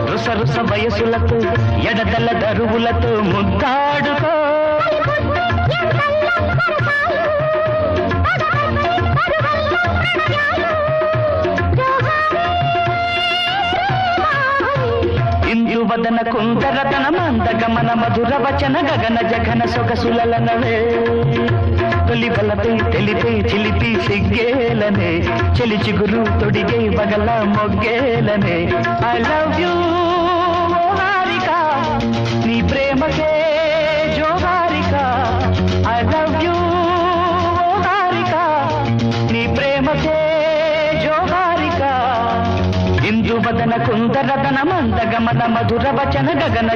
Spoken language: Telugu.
రుసరుస వయసులతో ఎడదల దరువులతో ముద్దాడుకో ఇందువదన కుందరతన మందగమన మధుర వచన గగన జగన సొగసులనవే తొలి బలపై తెలిపై చిలిపి సిగ్గేలనే చెలి చిగురు తొడిగే బగల మొగ్గేలనే ఐ లవ్ యూ హారిక నీ ప్రేమకే జోహారిక ఐ లవ్ యూ హారిక నీ ప్రేమకే జోహారిక ఇందువదన కుందరతన మందగమన మధుర వచన గగన